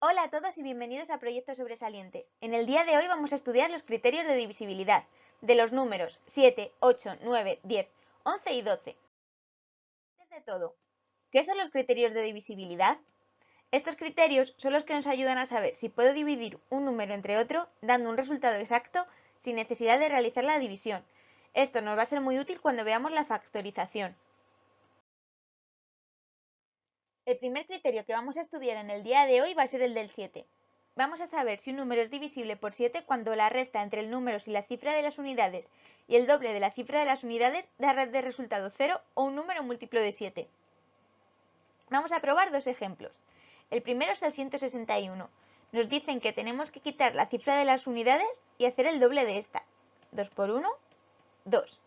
Hola a todos y bienvenidos a Proyecto Sobresaliente. En el día de hoy vamos a estudiar los criterios de divisibilidad de los números 7, 8, 9, 10, 11 y 12. Antes de todo, ¿qué son los criterios de divisibilidad? Estos criterios son los que nos ayudan a saber si puedo dividir un número entre otro dando un resultado exacto sin necesidad de realizar la división. Esto nos va a ser muy útil cuando veamos la factorización. El primer criterio que vamos a estudiar en el día de hoy va a ser el del 7. Vamos a saber si un número es divisible por 7 cuando la resta entre el número y la cifra de las unidades y el doble de la cifra de las unidades da de resultado 0 o un número múltiplo de 7. Vamos a probar dos ejemplos. El primero es el 161. Nos dicen que tenemos que quitar la cifra de las unidades y hacer el doble de esta. 2 por 1, 2.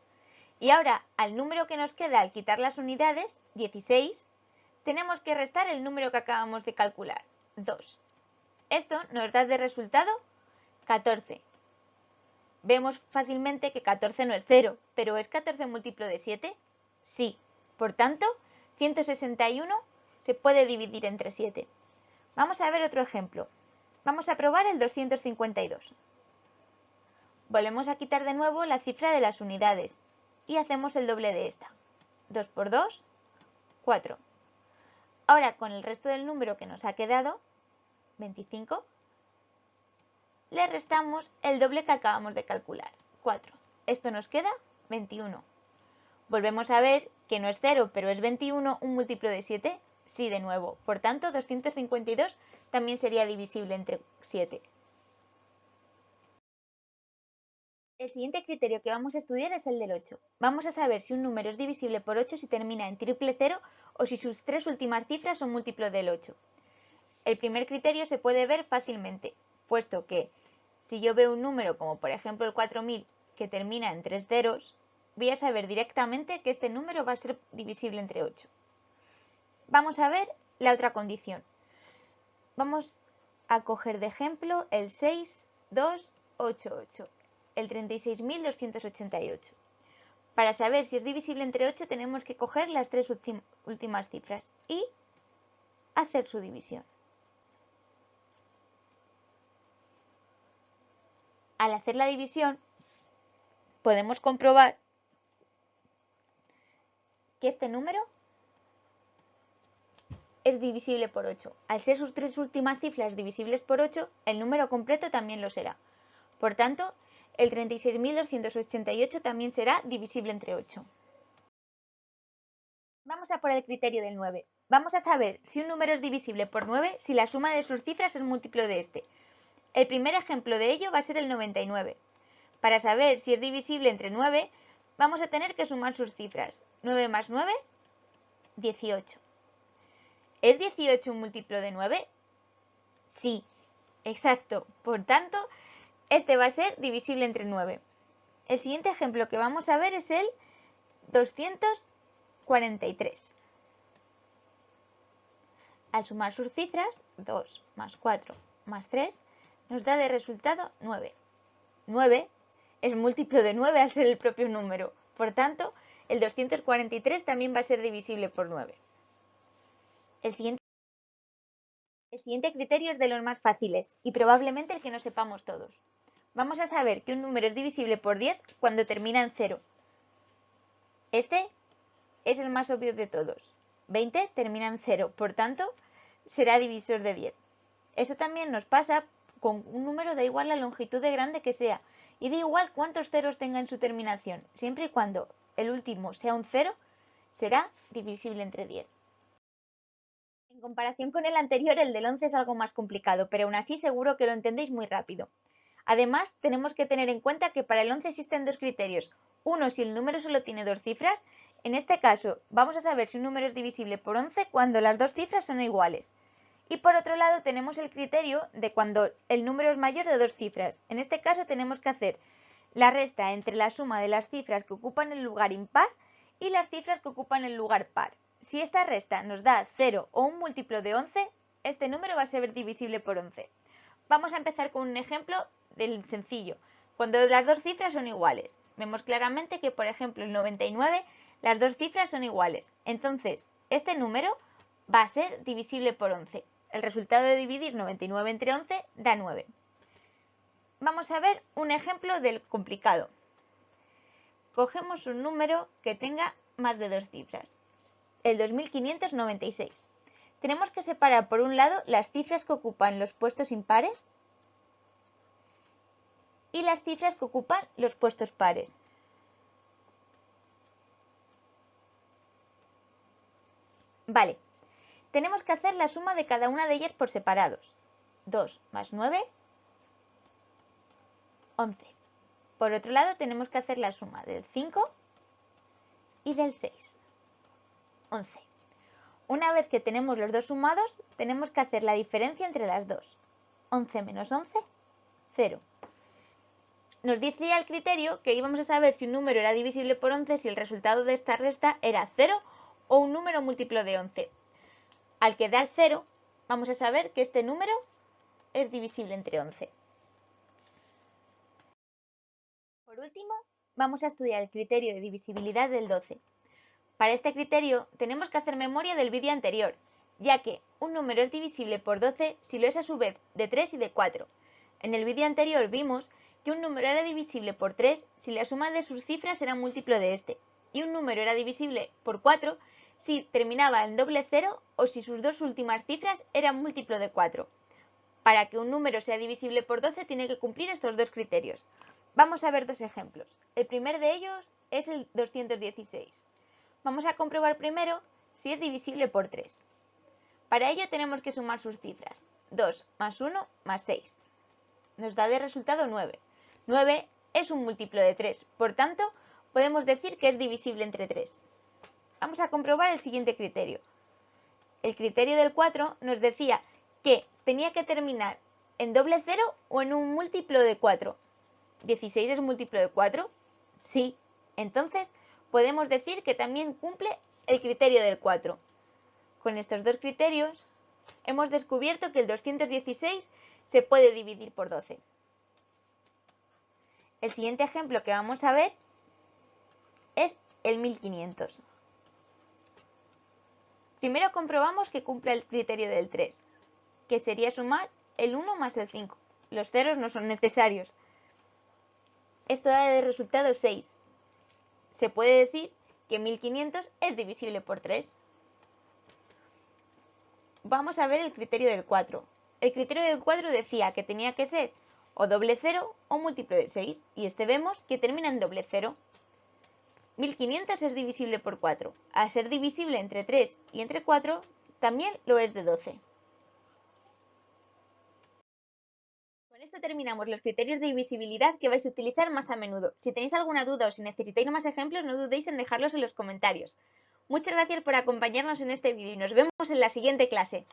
Y ahora, al número que nos queda al quitar las unidades, 16, tenemos que restar el número que acabamos de calcular, 2. Esto nos da de resultado 14. Vemos fácilmente que 14 no es 0, pero ¿es 14 múltiplo de 7? Sí. Por tanto, 161 se puede dividir entre 7. Vamos a ver otro ejemplo. Vamos a probar el 252. Volvemos a quitar de nuevo la cifra de las unidades y hacemos el doble de esta. 2 por 2, 4. Ahora, con el resto del número que nos ha quedado, 25, le restamos el doble que acabamos de calcular, 4. Esto nos queda 21. Volvemos a ver que no es 0, pero es 21 un múltiplo de 7. Sí, de nuevo. Por tanto, 252 también sería divisible entre 7. El siguiente criterio que vamos a estudiar es el del 8. Vamos a saber si un número es divisible por 8 si termina en triple cero o si sus tres últimas cifras son múltiplos del 8. El primer criterio se puede ver fácilmente, puesto que si yo veo un número como por ejemplo el 4000 que termina en 3 ceros, voy a saber directamente que este número va a ser divisible entre 8. Vamos a ver la otra condición. Vamos a coger de ejemplo el 6288, el 36.288. Para saber si es divisible entre 8 tenemos que coger las tres últimas cifras y hacer su división. Al hacer la división podemos comprobar que este número es divisible por 8. Al ser sus tres últimas cifras divisibles por 8, el número completo también lo será. Por tanto, el 36.288 también será divisible entre 8. Vamos a por el criterio del 9. Vamos a saber si un número es divisible por 9 si la suma de sus cifras es múltiplo de este. El primer ejemplo de ello va a ser el 99. Para saber si es divisible entre 9, vamos a tener que sumar sus cifras. 9 más 9, 18. ¿Es 18 un múltiplo de 9? Sí, exacto. Por tanto, este va a ser divisible entre 9. El siguiente ejemplo que vamos a ver es el 243. Al sumar sus cifras, 2 más 4 más 3, nos da de resultado 9. 9 es múltiplo de 9 al ser el propio número. Por tanto, el 243 también va a ser divisible por 9. El siguiente criterio es de los más fáciles y probablemente el que no sepamos todos. Vamos a saber que un número es divisible por 10 cuando termina en 0. Este es el más obvio de todos. 20 termina en 0, por tanto, será divisor de 10. Esto también nos pasa con un número, da igual la longitud de grande que sea, y da igual cuántos ceros tenga en su terminación, siempre y cuando el último sea un 0, será divisible entre 10. En comparación con el anterior, el del 11 es algo más complicado, pero aún así seguro que lo entendéis muy rápido. Además, tenemos que tener en cuenta que para el 11 existen dos criterios. Uno, si el número solo tiene dos cifras. En este caso, vamos a saber si un número es divisible por 11 cuando las dos cifras son iguales. Y por otro lado, tenemos el criterio de cuando el número es mayor de dos cifras. En este caso, tenemos que hacer la resta entre la suma de las cifras que ocupan el lugar impar y las cifras que ocupan el lugar par. Si esta resta nos da 0 o un múltiplo de 11, este número va a ser divisible por 11. Vamos a empezar con un ejemplo del sencillo, cuando las dos cifras son iguales. Vemos claramente que, por ejemplo, el 99, las dos cifras son iguales. Entonces, este número va a ser divisible por 11. el resultado de dividir 99 entre 11 da 9. Vamos a ver un ejemplo del complicado. Cogemos un número que tenga más de 2 cifras, el 2596. Tenemos que separar por un lado las cifras que ocupan los puestos impares y las cifras que ocupan los puestos pares. Vale, tenemos que hacer la suma de cada una de ellas por separados. 2 más 9, 11. Por otro lado, tenemos que hacer la suma del 5 y del 6, 11. Una vez que tenemos los dos sumados, tenemos que hacer la diferencia entre las dos. 11 menos 11, 0. Nos decía el criterio que íbamos a saber si un número era divisible por 11 si el resultado de esta resta era 0 o un número múltiplo de 11. Al quedar 0, vamos a saber que este número es divisible entre 11. Por último, vamos a estudiar el criterio de divisibilidad del 12. Para este criterio tenemos que hacer memoria del vídeo anterior, ya que un número es divisible por 12 si lo es a su vez de 3 y de 4. En el vídeo anterior vimos que un número era divisible por 3 si la suma de sus cifras era múltiplo de este, y un número era divisible por 4 si terminaba en doble cero o si sus dos últimas cifras eran múltiplo de 4. Para que un número sea divisible por 12 tiene que cumplir estos dos criterios. Vamos a ver dos ejemplos. El primer de ellos es el 216. Vamos a comprobar primero si es divisible por 3. Para ello tenemos que sumar sus cifras. 2 más 1 más 6. Nos da de resultado 9. 9 es un múltiplo de 3, por tanto, podemos decir que es divisible entre 3. Vamos a comprobar el siguiente criterio. El criterio del 4 nos decía que tenía que terminar en doble cero o en un múltiplo de 4. ¿16 es múltiplo de 4? Sí. Entonces, podemos decir que también cumple el criterio del 4. Con estos dos criterios, hemos descubierto que el 216 se puede dividir por 12. El siguiente ejemplo que vamos a ver es el 1500. Primero comprobamos que cumple el criterio del 3, que sería sumar el 1 más el 5. Los ceros no son necesarios. Esto da de resultado 6. Se puede decir que 1500 es divisible por 3. Vamos a ver el criterio del 4. El criterio del 4 decía que tenía que ser o doble cero o múltiplo de 6, y este vemos que termina en doble cero. 1500 es divisible por 4. Al ser divisible entre 3 y entre 4, también lo es de 12. Con esto terminamos los criterios de divisibilidad que vais a utilizar más a menudo. Si tenéis alguna duda o si necesitáis más ejemplos, no dudéis en dejarlos en los comentarios. Muchas gracias por acompañarnos en este vídeo y nos vemos en la siguiente clase.